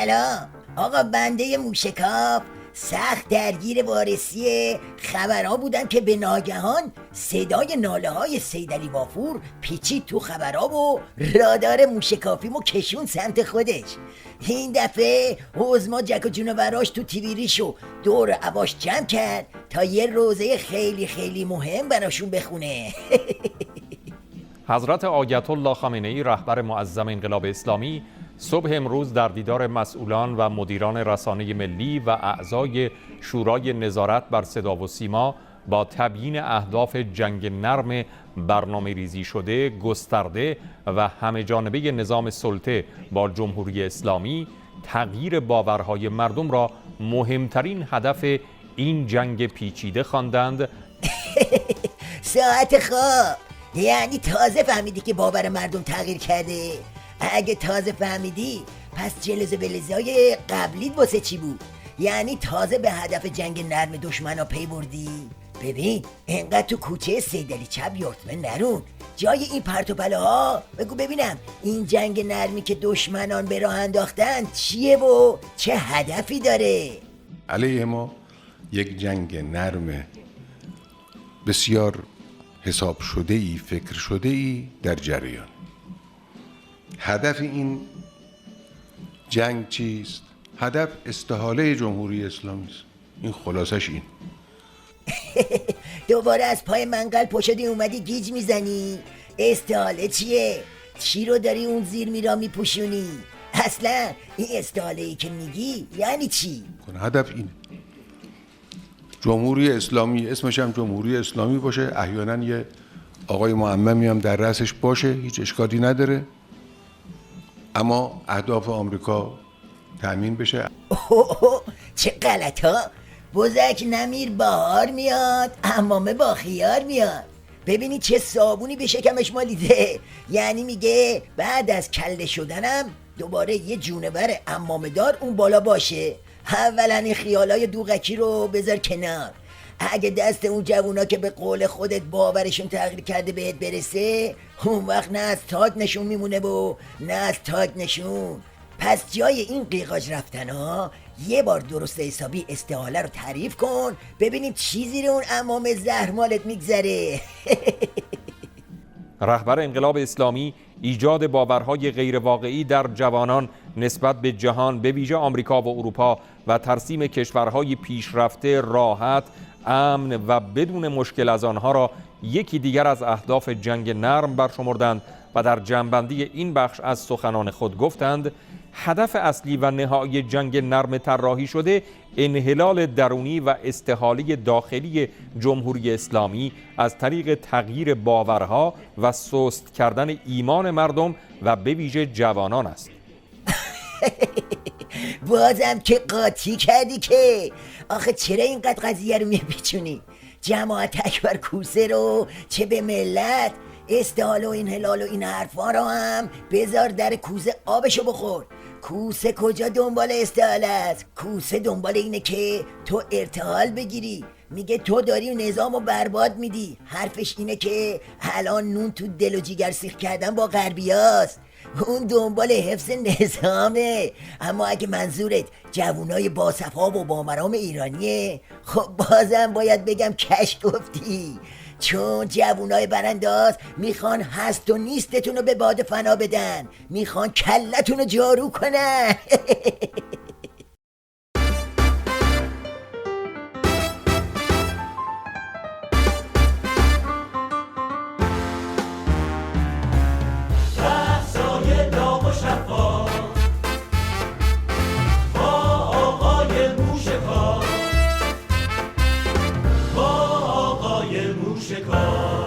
سلام آقا، بنده موشکاف سخت درگیر وارسی خبرها بودم که به ناگهان صدای ناله های سیدعلی وافور پیچید تو خبرها و رادار موشکافیمو کشون سمت خودش. این دفعه حزما جک و جونوراش تو تیویریشو دور عباش جمع کرد تا یه روزه خیلی خیلی مهم براشون بخونه. حضرت آیت الله خامنه‌ای رهبر معظم انقلاب اسلامی صبح امروز در دیدار مسئولان و مدیران رسانه ملی و اعضای شورای نظارت بر صدا و سیما با تبیین اهداف جنگ نرم برنامه ریزی شده، گسترده و همه جانبه نظام سلطه با جمهوری اسلامی تغییر باورهای مردم را مهمترین هدف این جنگ پیچیده خواندند. ساعت خواب، یعنی تازه فهمیدی که باور مردم تغییر کرده؟ اگه تازه فهمیدی پس جلزه بلزهای قبلیت واسه چی بود؟ یعنی تازه به هدف جنگ نرم دشمنا پی بردی؟ ببین انقدر تو کوچه سیدعلی چپ یورتمن نرون، جای این پرت و پلاها بگو ببینم این جنگ نرمی که دشمنان به راه انداختن چیه و چه هدفی داره؟ علیه ما یک جنگ نرم بسیار حساب شده ای، فکر شده ای در جریان. هدف این جنگ چیست؟ هدف استحاله جمهوری اسلامی است. این خلاصش این. دوباره از پای منقل پشدی اومدی گیج میزنی؟ استحاله چیه؟ چی رو داری اون زیر میرا میپوشونی؟ اصلا این استحاله ای که میگی یعنی چی؟ هدف اینه جمهوری اسلامی، اسمش هم جمهوری اسلامی باشه، احیانا یه آقای معممی هم در رأسش باشه، هیچ اشکالی نداره، اما اهداف آمریکا تأمین بشه. چه غلطا! بزک نمیر بهار میاد، عمامه با خیار میاد. ببینی چه صابونی به شکمش مالیده. یعنی میگه بعد از کله شدنم دوباره یه جونور عمامه دار اون بالا باشه. اولا این خیالای دوغکی رو بذار کنار. اگه دست اون جوونا که به قول خودت باورشون تغییر کرده بهت برسه، اون وقت نه از تاج نشون میمونه و نه از تاج نشون. پس جای این قیقاج رفتن ها یه بار درست حسابی استحاله رو تعریف کن ببینیم چی زیر اون عمام زهرمالت میگذره. رهبر انقلاب اسلامی ایجاد باورهای غیرواقعی در جوانان نسبت به جهان به ویژه آمریکا و اروپا و ترسیم کشورهای پیشرفته راحت، امن و بدون مشکل از آنها را یکی دیگر از اهداف جنگ نرم برشمردند و در جمع‌بندی این بخش از سخنان خود گفتند هدف اصلی و نهایی جنگ نرم طراحی شده انحلال درونی و استحاله داخلی جمهوری اسلامی از طریق تغییر باورها و سست کردن ایمان مردم و به ویژه جوانان است. بازم که قاطی کردی که آخه چرا اینقدر قضیه رو میپیچونی؟ جماعت اکبر کوسه رو چه به ملت استحاله و انحلال و این حرفا رو هم بذار در کوزه آبشو بخور. کوسه کجا دنبال استحاله است؟ کوسه دنبال اینه که تو ارتحال بگیری. میگه تو داری نظام رو برباد میدی. حرفش اینه که الان نون تو دل و جیگر سیخ کردن با غربیاست. اون دنبال حفظ نظامه. اما اگه منظورت جوونای باصفا و بامرام ایرانیه، خب بازم باید بگم کش گفتی، چون جوونای برانداز میخوان هست و نیستتون رو به باد فنا بدن، میخوان کلتون رو جارو کنن. موشکاف